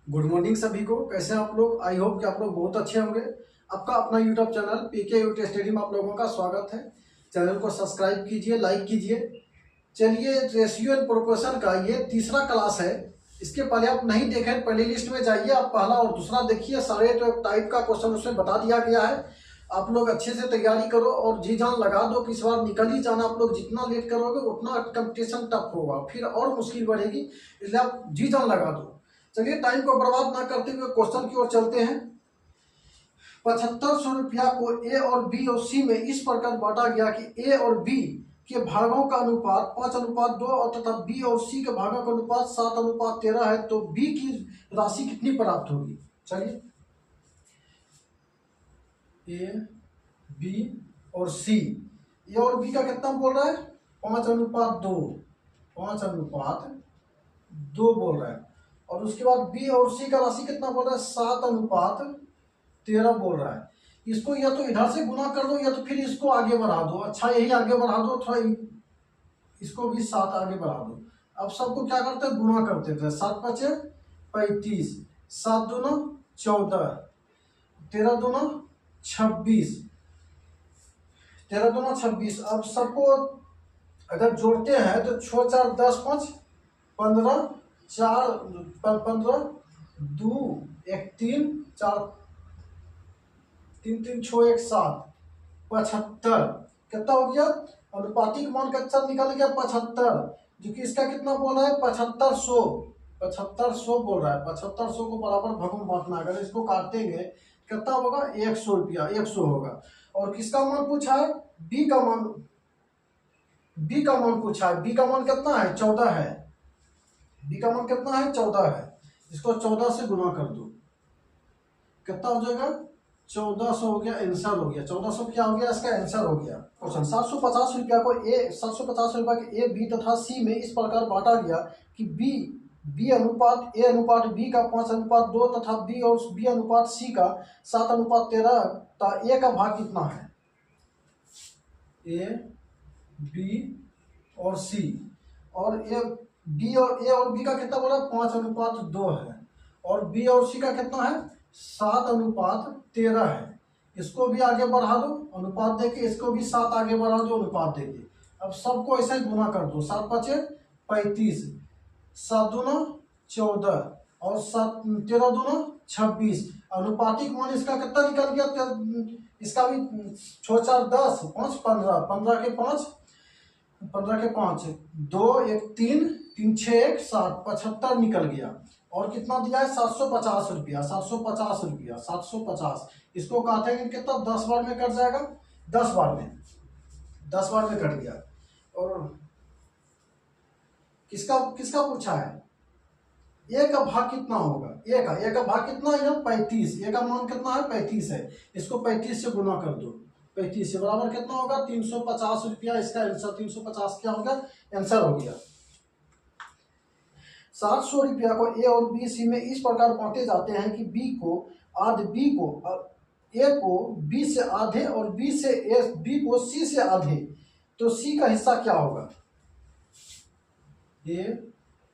Good morning सभी को। कैसे हैं आप लोग? आई होप कि आप लोग बहुत अच्छे होंगे। आपका अपना YouTube channel PK UT study में आप लोगों का स्वागत है। चैनल को सब्सक्राइब कीजिए, लाइक कीजिए। चलिए, रेशियो एंड प्रोपोर्शन का ये तीसरा क्लास है। इसके पहले आप नहीं देखें, प्ले लिस्ट में जाइए, आप पहला और दूसरा देखिए। सारे टाइप का क्वेश्चन उसमें बता दिया गया है। आप लोग अच्छे से तैयारी करो और जी जान लगा दो कि इस बार निकल ही जाना। आप लोग जितना लेट करोगे उतना कंपटीशन टफ होगा, फिर और मुश्किल बढ़ेगी, इसलिए आप जी जान लगा दो। चलिए, टाइम को बर्बाद ना करते हुए क्वेश्चन की ओर चलते हैं। 7500 रुपया को ए और बी और सी में इस प्रकार बांटा गया कि ए और बी के भागों का अनुपात 5:2 और तथा बी और सी के भागों का अनुपात 7:13 है, तो बी की राशि कितनी प्राप्त होगी? चलिए, ए बी और सी, ए और बी का कितना बोल रहा है? 5:2, 5:2 बोल रहा है। और उसके बाद बी और सी का राशि कितना बोल रहा है? 7:13 बोल रहा है। इसको या तो इधर से गुना कर दो या तो फिर इसको आगे बढ़ा दो। अच्छा, यही आगे बढ़ा दो, थोड़ा इसको भी 7 आगे बढ़ा दो। अब सबको क्या करते हैं? गुना करते थे। 7×5 = 35, 7×2 = 14, 13×2 = 26, 13×2 = 26। अब सबको अगर जोड़ते हैं तो 6 4 10 5 15, 4 15, 2 1 3 4 3 3 6 1 7, 75। कितना हो गया? अनुपातिक मान का निकल गया 75, जो कि इसका कितना बोल रहा है? 7500, 7500 बोल रहा है। 7500 को बराबर भागों में बांटना। अगर इसको काटेंगे कितना होगा? 100 रुपया, 100 होगा। और किसका मान पूछा है? बी का मान, बी का मान पूछा है। बी का मान कितना है? 14 है। बी का मान कितना है? 14 है। इसको 14 से गुना कर दो, कितना हो जाएगा? 1400 हो गया, आंसर हो गया। 1400 क्या हो गया? इसका आंसर हो गया। क्वेश्चन 750 रुपया को ए 750 रुपया के ए बी तथा सी में इस प्रकार बांटा गया कि बी बी अनुपात ए अनुपात बी का 5:2 तथा बी और बी अनुपात सी का 7:13, तो ए का भाग कितना है? ए बी और सी, और ए और बी का कितना बोला? 5:2 है। और बी और सी का कितना है? 7:13 है। इसको भी आगे बढ़ा दो अनुपात देके, इसको भी 7 आगे बढ़ा दो अनुपात देके। अब सबको ऐसे ही गुना कर दो। 7 5 35, 7×2 = 14 और 13×2 = 26। अनुपातिक मान इसका कितना निकल गया? इसका भी 6 4 10 5 15, 15 के 5 2 1 3 3 6 1 7, 75 निकल गया। और कितना दिया है? 750 रुपया, 750 रुपया, 750। इसको काटेंगे कितना? 10 बार में कट जाएगा, 10 बार में, 10 बार में कट गया। और किसका किसका पूछा है? ए का भाग कितना होगा? ए का भाग कितना है? 35। ए का मान कितना है? 35 है। इसको 35 से गुना कर दो। 35 से बराबर कितना होगा? 350 रुपया। इसका आंसर 350 क्या होगा? आंसर हो गया। 700 रुपया को ए और बी सी में इस प्रकार बांटे जाते हैं कि ए को बी से आधे और बी को सी से आधे, तो सी का हिस्सा क्या होगा? ए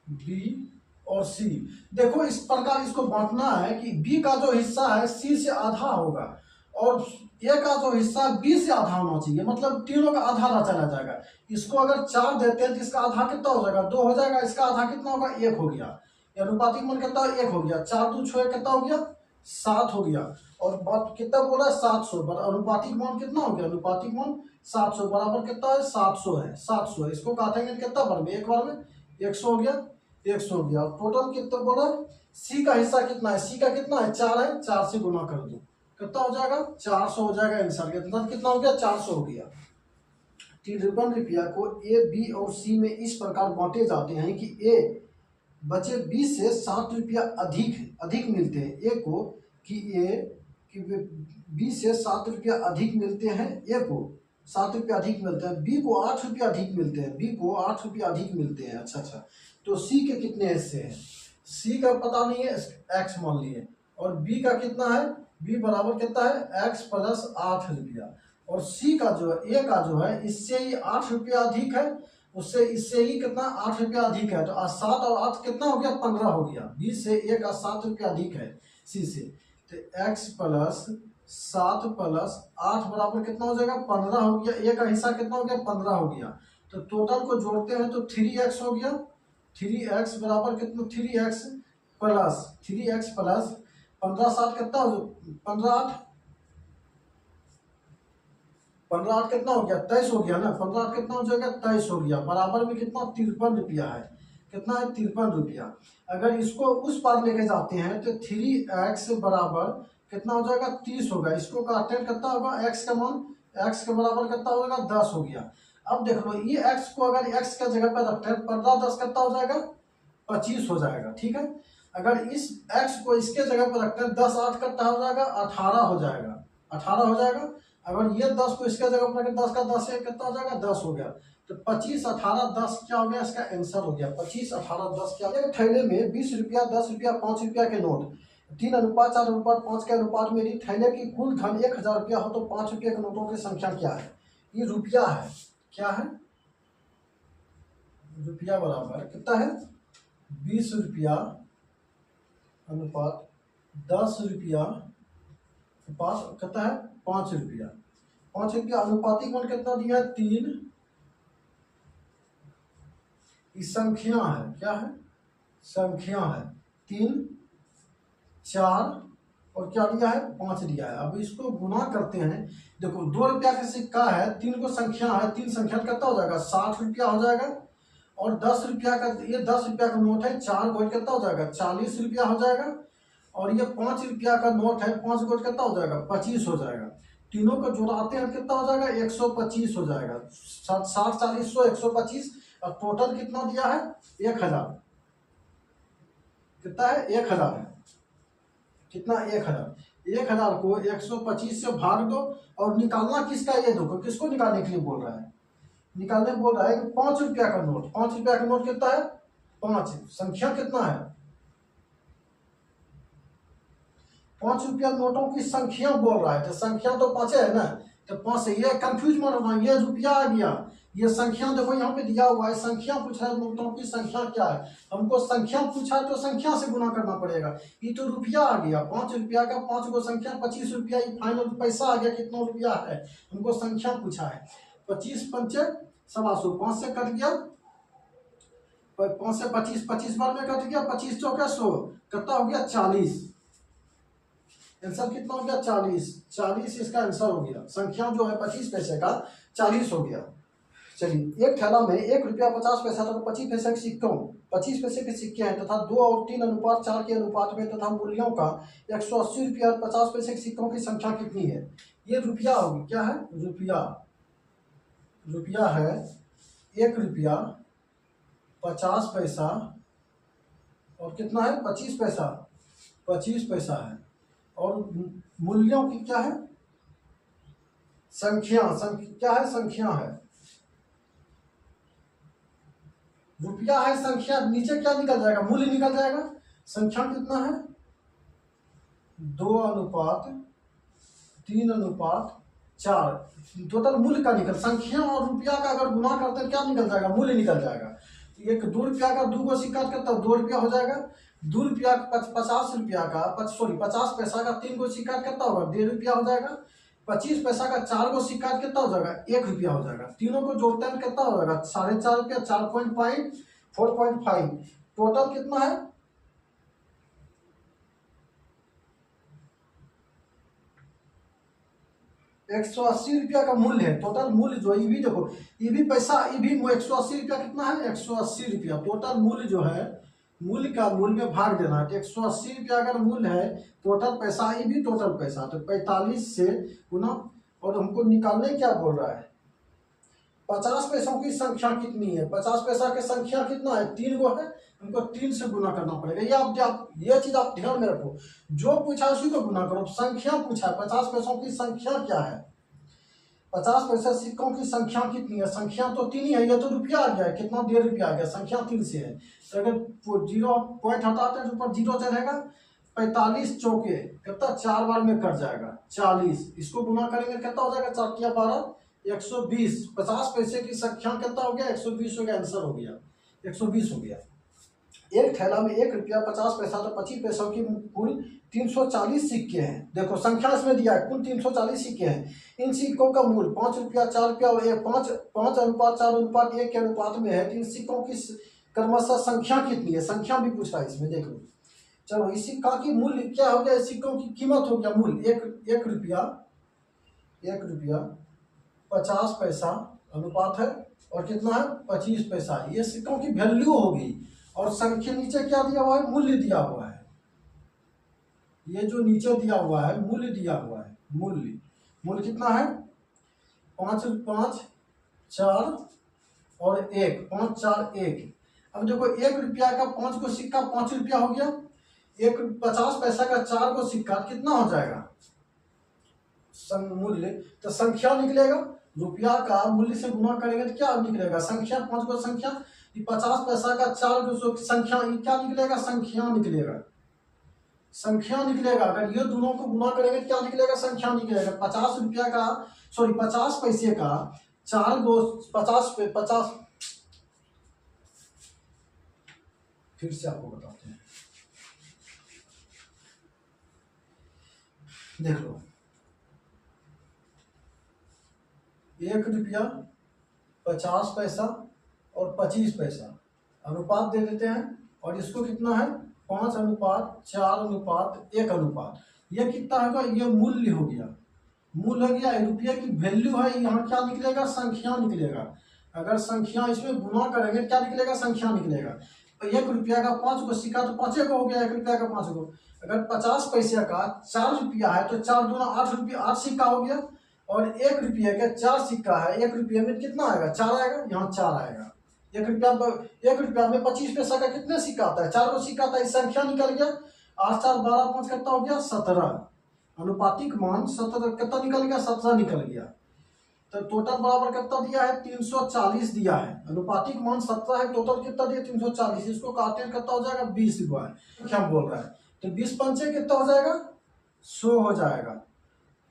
बी और सी। देखो, इस प्रकार इसको बांटना है कि बी का जो हिस्सा है सी से आधा होगा और ए का जो हिस्सा बी से आधा होना चाहिए। मतलब तीनों का आधा आधा चला जाएगा। इसको अगर 4 देते हैं तो इसका आधा कितना हो जाएगा? 2 हो जाएगा। इसका आधा कितना होगा? 1 हो गया। अनुपातिक मान कितना? 1 हो गया। 4 2 6 कितना हो गया? 7 हो गया। और बात कितना बोला? 700। अनुपातिक मान कितना हो गया? अनुपातिक मान 700 बराबर कितना है? 700 है। 700 है। इसको काटेंगे कितना बार में? एक बार में 100 हो गया, 100 हो गया। टोटल कितना बोला? सी का हिस्सा कितना है? सी का कितना है? 4 है। 4 से गुना कर दो, कितना हो जाएगा? 400 हो जाएगा। आंसर कितना हो गया? 400 हो गया। 53 रुपया को ए बी और सी में इस प्रकार बांटे जाते हैं कि ए बचे बी से 7 रुपया अधिक मिलते हैं। ए को कि बी से 7 रुपया अधिक मिलते हैं। ए को 7 रुपया अधिक मिलते हैं। बी को 8 रुपया अधिक मिलते हैं। बी को 8 रुपया अधिक मिलते हैं। अच्छा, तो सी के कितने हिस्से हैं? सी का पता नहीं है, एक्स मान लिए। और बी का कितना है? बी बराबर कितना है? x + 8 रुपया। और सी का जो है, ए का जो है, इससे ही 8 रुपया अधिक है। उससे इससे ही कितना 8 रुपया अधिक है, तो 7 और 8 कितना हो गया 15 हो गया, 20 से 1 और 7 रुपया अधिक है सी से। तो x प्लस 7 प्लस 8 बराबर कितना हो जाएगा 15 हो गया, ए का हिस्सा कितना हो गया 15 हो गया। तो टोटल को जोड़ते हैं तो 3x हो गया, 3x बराबर कितना 3x प्लस 15 7 कितना हो 15 8 कितना हो गया 23 हो गया ना, 15 8 कितना हो जाएगा 23 हो गया, बराबर में कितना 53 रुपया है, कितना है 53 रुपया। अगर इसको उस पार लेके जाते हैं तो 3x बराबर कितना हो जाएगा 30 होगा, इसको काटते हैं कितना होगा x का मान, x के बराबर कितना हो जाएगा 10 हो गया। अब देख लो ये x को अगर x का जगह पर रखते हैं 15 10 कितना हो जाएगा 25 हो जाएगा, ठीक है। अगर इस x को इसके जगह पर रखते हैं 10 8 कितना हो जाएगा 18 हो जाएगा, 18 हो जाएगा। अगर ये 10 को इसके जगह पर 10 का 10 है कितना हो जाएगा 10 हो गया। तो 25 18 10 क्या हो गया, इसका आंसर हो गया 25 18 10 क्या हो गया। थैले में 20 रुपया 10 रुपया 5 रुपया के नोट 3:4:5 के अनुपात में यदि थैले की कुल धन 1000 रुपया हो तो 5 रुपये के नोटों की संख्या क्या है। ये रुपया है, क्या है रुपया बराबर कितना है 20 रुपया अनुपात 10 रुपया अनुपात कितना है 5 रुपया, 5 रुपया अनुपातिक मान कितना दिया है 3। इस संख्या है, क्या है संख्या है 3 4 और क्या दिया है 5 दिया है। अब इसको गुना करते हैं, देखो 2 रुपया का सिक्का है, 3 को संख्या है, 3 संख्या कितना हो जाएगा 60 रुपया हो जाएगा। और 10 रुपया का ये 10 रुपया का नोट है, 4 गोट कितना हो जाएगा 40 रुपया हो जाएगा। और ये 5 रुपया का नोट है, 5 गोट कितना हो जाएगा 25 हो जाएगा। तीनों को जोड़ाते हैं कितना हो जाएगा 125 हो जाएगा, 60 40 100 125। और टोटल कितना दिया है 1000, कितना है 1000 है, कितना 1000 को 125 से भाग दो। और निकालना किसका ये देखो, किसको निकालने के लिए बोल रहा है, निकालने बोल रहा है कि 5 रुपया का नोट, 5 रुपया का नोट कितना है 5, संख्या कितना है 5 रुपया नोटों की संख्या बोल रहा है, तो संख्या तो 5 है ना, तो 5 से ये कंफ्यूज मत होना, ये रुपया आ गया, ये संख्या देखो यहाँ पे दिया हुआ है, संख्या पूछ रहा है नोटों की संख्या क्या है, हमको संख्या पूछा है तो संख्या से गुना करना पड़ेगा। ये तो रुपया आ गया 5 रुपया का, 5 को संख्या 25 रुपया, ये फाइनल पैसा आ गया कितना रुपया है, हमको संख्या पूछा है। 25 पंचे 125, 5 से कट गया 5 से 25, 25 बार में कट गया, 25 चौके 100 कितना हो गया 40, आंसर कितना हो गया 40 इसका आंसर हो गया। संख्या जो है 25 पैसे का 40 हो गया। चलिए एक थैला में 1 रुपया 50 पैसा तथा 25 पैसे के सिक्कों 25 पैसे के सिक्के हैं तथा 2 और 3 अनुपात 4 के अनुपात में तथा मूल्यों का 180 रुपया और 50 पैसे के सिक्कों की संख्या कितनी है। ये रुपया होगी, क्या है रुपया है 1 रुपया 50 पैसा और कितना है 25 पैसा है। और मूल्यों की क्या है संख्या क्या है संख्या है, रुपया है संख्या, नीचे क्या निकल जाएगा मूल्य निकल जाएगा। संख्या कितना है 2:3:4, टोटल मूल्य का निकल, संख्या और रुपया का अगर गुना करते हैं क्या निकल जाएगा मूल्य निकल जाएगा। एक 2 रुपया का 2 को सिक्का करता है 2 रुपया हो जाएगा। 2 रुपया 50 रुपया का 50 पैसा का 3 को सिक्का कितना होगा 1.5 रुपया हो जाएगा। 25 पैसा का 4 को सिक्का कितना हो जाएगा 1 रुपया हो जाएगा। तीनों को जोड़ते हैं कितना हो जाएगा 4.5 रुपया, 4.5 4.5, टोटल कितना है 180 रुपया का मूल्य है। टोटल मूल्य जो ये भी देखो, ये भी पैसा, ये भी 180 रुपया कितना है 180 रुपया। टोटल मूल्य जो है मूल्य का मूल्य में भाग देना है, 180 रुपया अगर मूल्य है टोटल पैसा, ये भी टोटल पैसा, तो 45 से गुना। और हमको निकालने क्या बोल रहा है 50 पैसों की संख्या कितनी है, 50 पैसा की संख्या कितना है 3 गो है, हमको 3 से गुना करना पड़ेगा। ये चीज आप ध्यान में रखो, जो पूछा उसी को गुना करो। संख्या पूछा है 50 पैसों की संख्या क्या है, 50 पैसे सिक्कों की संख्या कितनी है, संख्या तो 3 ही है, ये तो रुपया आ गया है कितना 1.5 रुपया आ गया, संख्या 3 से है। तो अगर 0 पॉइंट हटाते हैं तो ऊपर 0 रहेगा। 45 चौके कितना 4 बार में कट जाएगा 40, इसको गुना करेंगे कितना हो जाएगा 4 × 12 120, 50 पैसे की संख्या कितना हो गया, 120 हो गया, आंसर हो गया 120 हो गया। एक थैला में 1 रुपया 50 पैसा तो 25 पैसों की कुल 340 सिक्के हैं। देखो संख्या इसमें दिया है, कुल 340 सिक्के हैं। इन सिक्कों का मूल्य 5 रुपया, 4 रुपया और 5:4:1 के अनुपात में है। तो इन सिक्कों की क्रमशः संख्या कितनी है, संख्या भी पूछा है इसमें। देख लो, चलो इस सिक्का की मूल्य क्या हो गया, इस सिक्कों की कीमत हो गया मूल्य 1 रुपया 50 पैसा अनुपात है और कितना है 25 पैसा। ये सिक्कों की वैल्यू होगी और संख्या नीचे क्या दिया हुआ है, मूल्य दिया हुआ है। ये जो नीचे दिया हुआ है मूल्य दिया हुआ है, मूल्य कितना है 5, 5, 4 और 1, 5, 4, 1। अब देखो 1 रुपया का 5 को सिक्का 5 रुपया हो गया, 50 पैसा का 4 को सिक्का कितना हो जाएगा मूल्य, तो संख्या निकलेगा। रुपया का मूल्य से गुणा करेंगे तो क्या निकलेगा, संख्या। 5 को संख्या, 50 पैसा का 4 को संख्या, क्या निकलेगा, संख्या निकलेगा, संख्या निकलेगा। अगर ये दोनों को गुणा करेंगे तो क्या निकलेगा, संख्या निकलेगा। 50 रुपया का 50 पैसे का 4 को 50 फिर से आपको बताते हैं, देख लो 1 रुपया 50 पैसा और 25 पैसा अनुपात दे देते हैं और इसको कितना है 5:4:1 अनुपात। यह कितना होगा, ये मूल्य हो गया, मूल्य हो गया। रुपये की वैल्यू है, यहाँ क्या निकलेगा, संख्या निकलेगा। अगर संख्या इसमें गुणा करेंगे क्या निकलेगा, संख्या निकलेगा। तो 1 रुपया का 5 को सिक्का तो 5 को हो गया, 1 रुपया का 5 को। अगर 50 पैसे का 4 रुपया है तो 4 दूना 8 रुपया, 8 सिक्का हो गया। और 1 रुपये का 4 सिक्का है, 1 रुपये में कितना आएगा, 4 आएगा, यहाँ 4 आएगा। 1 रुपया में 25 पैसा का कितने सिक्का आता है, 4 को सिक्का आता है। इस संख्या निकल गया, 8, 4, 12, 5 कितना हो गया 17। अनुपातिक मान 17 कितना निकल गया, 17 निकल गया। तो टोटल बराबर कितना दिया है, 340 दिया है। अनुपातिक मान 17 है, टोटल कितना दिया 340। इसको काटे कितना हो जाएगा 20 हुआ है, क्या बोल रहा है। तो 20 पंचे कितना हो जाएगा 100 हो जाएगा,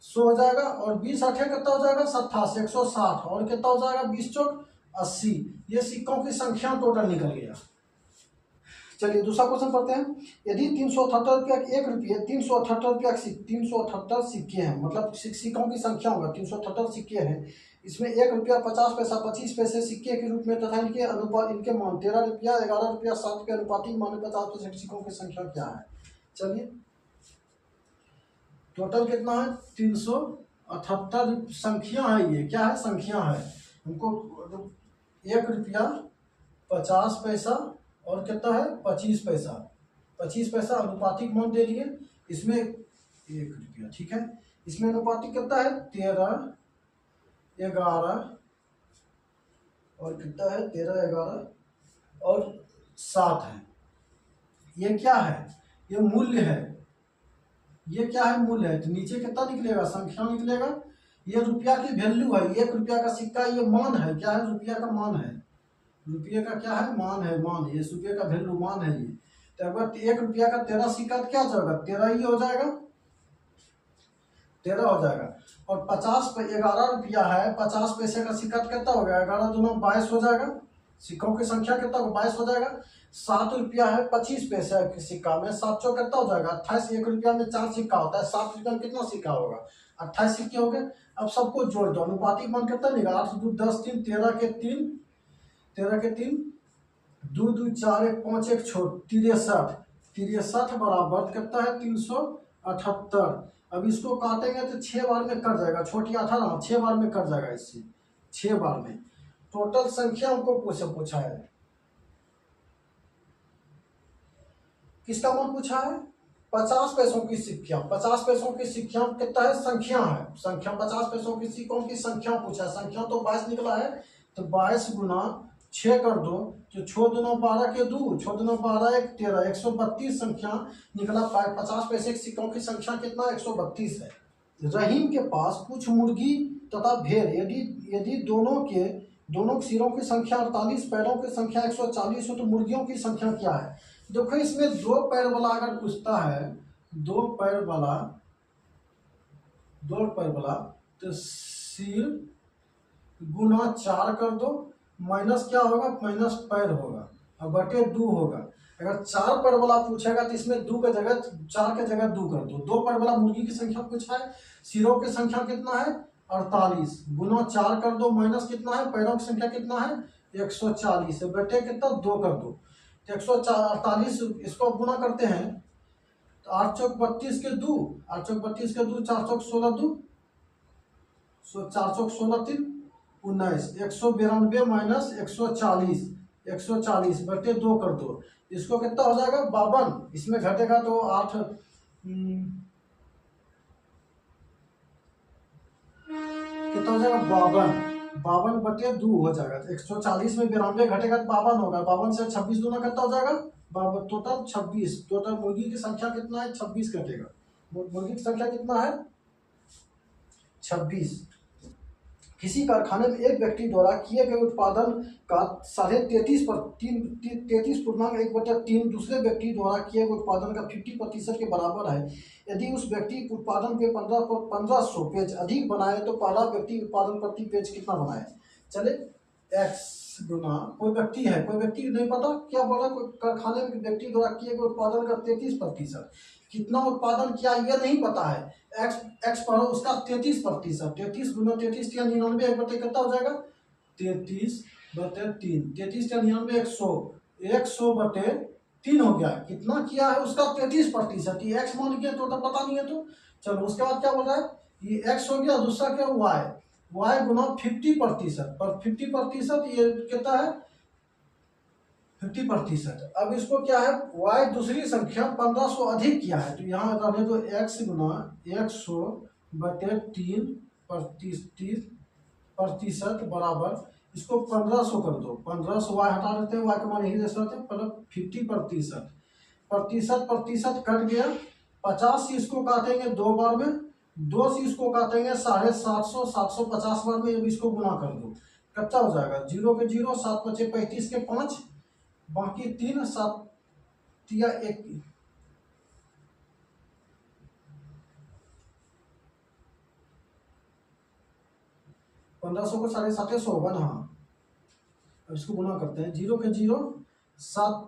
100 हो जाएगा। और 20 8 कितना हो जाएगा 87, 160 और कितना हो जाएगा 20 चौक 80। ये सिक्कों की संख्या टोटल निकल गया। चलिए दूसरा क्वेश्चन पढ़ते हैं। यदि 378 रुपया 1 रुपये 378 रुपया 378 सिक्के हैं, मतलब सिक्कों की संख्या होगा 378 सिक्के हैं। इसमें 1 रुपया 50 पैसा 25 पैसे सिक्के के रूप में तथा इनके अनुपात, इनके मान 13 रुपया 11 रुपया 7 के अनुपातिक मान 50% सिक्कों की संख्या क्या है। चलिए टोटल कितना है 378 संख्या है, ये क्या है संख्या है। हमको 1 रुपया 50 पैसा और कितना है 25 पैसा, 25 पैसा अनुपातिक मान दे दिए। इसमें 1 रुपया, ठीक है। इसमें अनुपातिक कितना है 13, 11 और कितना है 13, 11 और 7 है। ये क्या है, ये मूल्य है, ये क्या है मूल्य है। तो नीचे कितना निकलेगा, संख्या निकलेगा। ये रुपया की वैल्यू है, 1 रुपया का सिक्का, ये मान है, क्या है रुपया का मान है, रुपये का क्या है मान है, मान, ये रुपये का वैल्यू मान है ये। तो अगर 1 रुपया का 13 सिक्का क्या हो जाएगा 13 ही हो जाएगा, 13 हो जाएगा। और 11 रुपया है, 50 पैसे का सिक्का कितना हो गया 11 दूना 22 हो जाएगा। सिक्कों की संख्या कितना हो 22 हो जाएगा। 7 रुपया है 25 पैसे के सिक्का में, 7 चौ कितना हो जाएगा 28। 1 रुपया में 4 सिक्का होता है, 7 रुपया में कितना सिक्का होगा 28 सिक्के हो गए। अब सबको जोड़ दो, अनुपातिक मान कितना निकला 8 2 10 3 13 के 3 2 2 4 1 5 1 छोड़ 63 बराबर कितना है 378। अब इसको काटेंगे तो 6 बार में कट जाएगा, छोटी 18 6 बार में कट जाएगा, इससे 6 बार में। टोटल संख्या हमको पूछा है, किसका मान पूछा है 50 पैसों की सिक्कियां। 50 पैसों की सिक्कियां कितना है संख्या है, संख्या 50 पैसों की सिक्कों की संख्या पूछा है। संख्या तो 22 निकला है, तो 22 गुना 6 कर दो, तो 6 दूना 12 के 2, 6 दूना 12 1 13, 132 संख्या निकला। 50 पैसे के सिक्कों की संख्या कितना 132 है। रहीम के पास कुछ मुर्गी तथा भेड़, यदि दोनों के सिरों की संख्या 48, पैरों की संख्या 140 हो तो मुर्गियों की संख्या क्या है। देखो इसमें 2 पैर वाला अगर पूछता है, 2 पैर वाला तो सिर गुना 4 कर दो, माइनस क्या होगा, माइनस पैर होगा और बटे 2 होगा। अगर 4 पैर वाला पूछेगा तो इसमें 2 के जगह 4 के जगह 2 कर दो। 2 पैर वाला मुर्गी की संख्या पूछा है, सिरों की संख्या कितना है 48, गुना 4 कर दो, माइनस कितना है, पैरों की संख्या कितना है 140, बटे कितना 2 कर दो। 148 इसको गुना करते हैं तो 8 चौक 32 के 2, 8 चौक 32 के 2, 4 चौक 16 2, 4 चौक 16 3 19, 192 माइनस 140, 140 बटे 2 कर दो। इसको कितना हो जाएगा 52, इसमें घटेगा तो 8 कितना हो जाएगा 52, 52 बटे 2 हो जाएगा। 140 में 92 घटेगा तो 52 होगा, 52 से 26 दूना कितना हो जाएगा 52, टोटल 26। टोटल मुर्गी की संख्या कितना है 26 कटेगा। मुर्गी की संख्या कितना है 26। किसी कारखाने में एक व्यक्ति द्वारा किए गए उत्पादन का 33.1/3 दूसरे व्यक्ति द्वारा किए गए उत्पादन का 50% के बराबर है। यदि उस व्यक्ति उत्पादन पे 1500 पेज अधिक बनाए तो पहला व्यक्ति उत्पादन प्रति पेज कितना बनाए। चले x गुना, कोई व्यक्ति है, कोई व्यक्ति नहीं पता क्या बोला, कोई कारखाने में व्यक्ति द्वारा किए गए उत्पादन का 33%, कितना उत्पादन किया ये नहीं पता है। एक्स पढ़ो उसका 33%, 33 गुना 33 या 99, एक बटे कितना हो जाएगा 33 बटे 3, 33 या 99 100, 100 बटे 3 हो गया। कितना किया है उसका 33%, ये एक्स मान गया तो पता नहीं है तो चलो। उसके बाद क्या बोल रहा है, ये एक्स हो गया, दूसरा क्या वाई, वाई गुना 50%, पर 50% ये कितना है 50%। अब इसको क्या है y दूसरी संख्या 1500 अधिक किया है तो यहाँ रहने दो x गुना 100 बटे 3 प्रतिशत बराबर, इसको 1500 कर दो, 1500 y हटा देते हैं, y का मान यही दे सकते हैं, मतलब 50%, प्रतिशत कट गया। 50 से इसको काटेंगे 2 बार में, 2 से इसको काटेंगे 750, 750 बार में। अब इसको गुना कर दो, कच्चा हो जाएगा 0 के 0, 7 बचे 35 के 5, बाकी 3, 7 या 1, 1500 को 750 होगा ना। हाँ अब इसको गुना करते हैं, 0 के 0, 7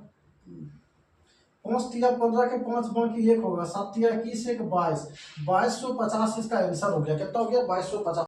5 तिया 15 के 5, बाकी 1 होगा, 7 तिया 21 1 22, 2250 इसका आंसर हो गया। कितना हो गया 2250।